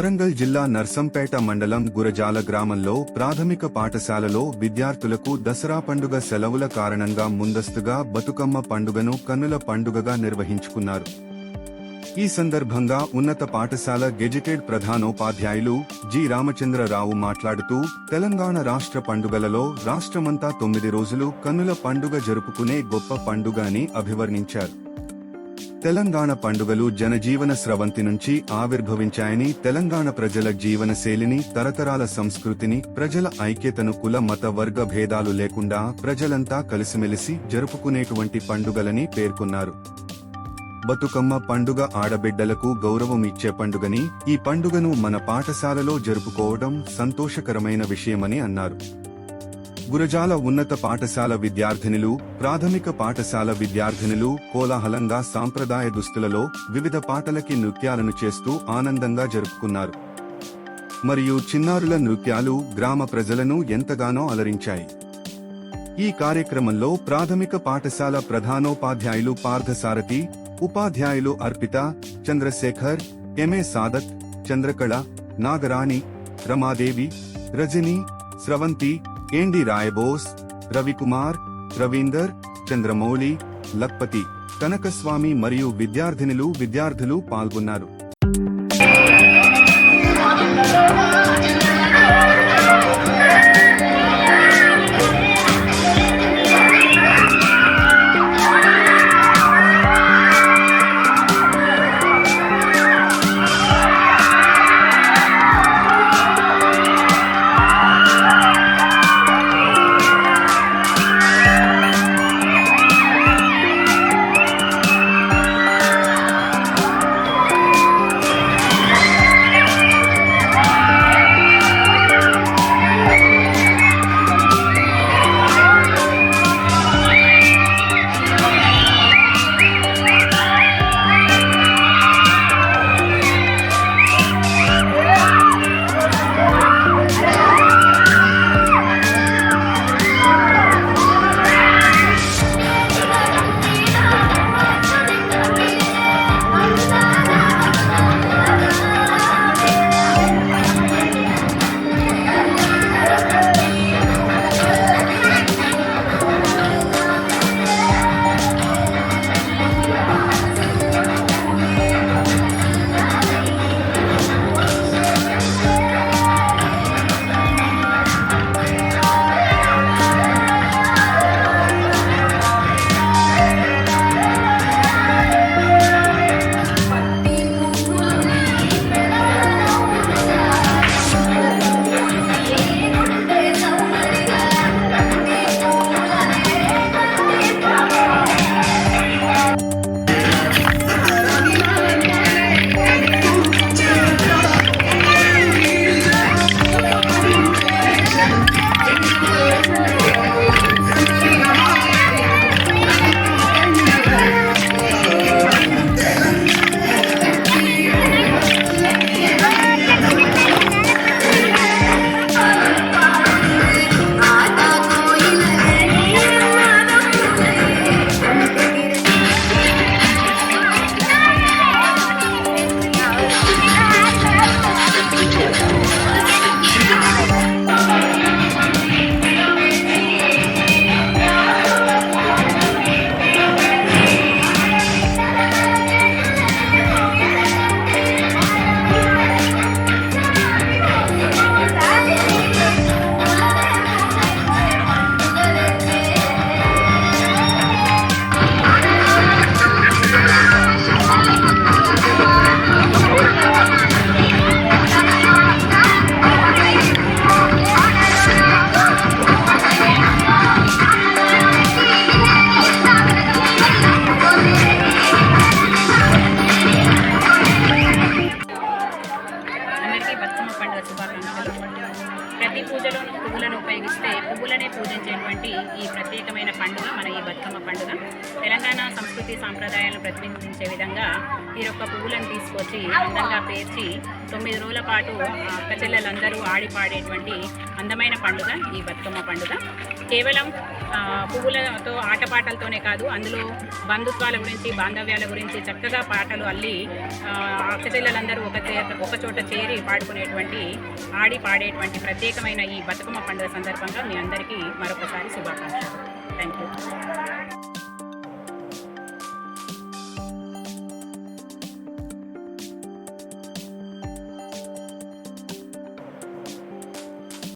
వరంగల్ జిల్లా నర్సంపేట మండలం గురజాల గ్రామంలో ప్రాథమిక పాఠశాలలో విద్యార్థులకు దసరా పండుగ సెలవుల కారణంగా ముందస్తుగా బతుకమ్మ పండుగను కన్నుల పండుగగా నిర్వహించుకున్నారు. ఈ సందర్భంగా ఉన్నత పాఠశాల గెజిటెడ్ ప్రధానోపాధ్యాయులు జి రామచంద్రరావు మాట్లాడుతూ, తెలంగాణ రాష్ట్ర పండుగలలో రాష్ట్రమంతా 9 రోజులు కన్నుల పండుగ జరుపుకునే గొప్ప పండుగ అని అభివర్ణించారు. తెలంగాణ పండుగలు జనజీవన స్రవంతి నుంచి ఆవిర్భవించాయని, తెలంగాణ ప్రజల జీవన శైలిని, తరతరాల సంస్కృతిని, ప్రజల ఐక్యతను కుల మత వర్గ భేదాలు లేకుండా ప్రజలంతా కలిసిమెలిసి జరుపుకునేటువంటి పండుగలని పేర్కొన్నారు. బతుకమ్మ పండుగ ఆడబిడ్డలకు గౌరవం ఇచ్చే పండుగని, ఈ పండుగను మన పాఠశాలలో జరుపుకోవడం సంతోషకరమైన విషయమని అన్నారు. గురజాల ఉన్నత పాఠశాల విద్యార్థినులు, ప్రాథమిక పాఠశాల విద్యార్థినులు కోలాహలంగా సాంప్రదాయ దుస్తులలో వివిధ పాటలకి నృత్యాలను చేస్తూ ఆనందంగా జరుపుకున్నారు. మరియు చిన్నారుల నృత్యాలు గ్రామ ప్రజలను ఎంతగానో అలరించాయి. ఈ కార్యక్రమంలో ప్రాథమిక పాఠశాల ప్రధానోపాధ్యాయులు పార్థసారథి, ఉపాధ్యాయులు అర్పిత, చంద్రశేఖర్, ఎంఏ సాదత్, చంద్రకళ, నాగరాణి, రమాదేవి, రజని, స్రవంతి, ఏండి రాయబోస్, రవికుమార్, రవీందర్, చంద్రమౌళి, లక్పతి, కనకస్వామి మరియు విద్యార్థులు పాల్గొన్నారు. ప్రతి పూజలోనూ పువ్వులను ఉపయోగిస్తే పువ్వులనే పూజించేటువంటి ఈ ప్రత్యేకమైన పండుగ మన ఈ బతుకమ్మ పండుగ. తెలంగాణ సంస్కృతి సాంప్రదాయాలను ప్రతిబింబించే విధంగా ఈ యొక్క పువ్వులను తీసుకొచ్చి అందంగా పేర్చి 9 రోజుల పాటు అక్కచెల్లెలందరూ ఆడి పాడేటువంటి అందమైన పండుగ ఈ బతుకమ్మ పండుగ. కేవలం పువ్వులతో ఆటపాటలతోనే కాదు, అందులో బంధుత్వాల గురించి, బాంధవ్యాల గురించి చక్కగా పాటలు అల్లి అక్కచెల్లెలందరూ ఒక చోట చేరి పాడుకునేటువంటి, ఆడి పాడేటువంటి ప్రత్యేకమైన ఈ బతుకమ్మ పండుగ సందర్భంగా మీ అందరికీ మరొకసారి శుభాకాంక్షలు. Thank you.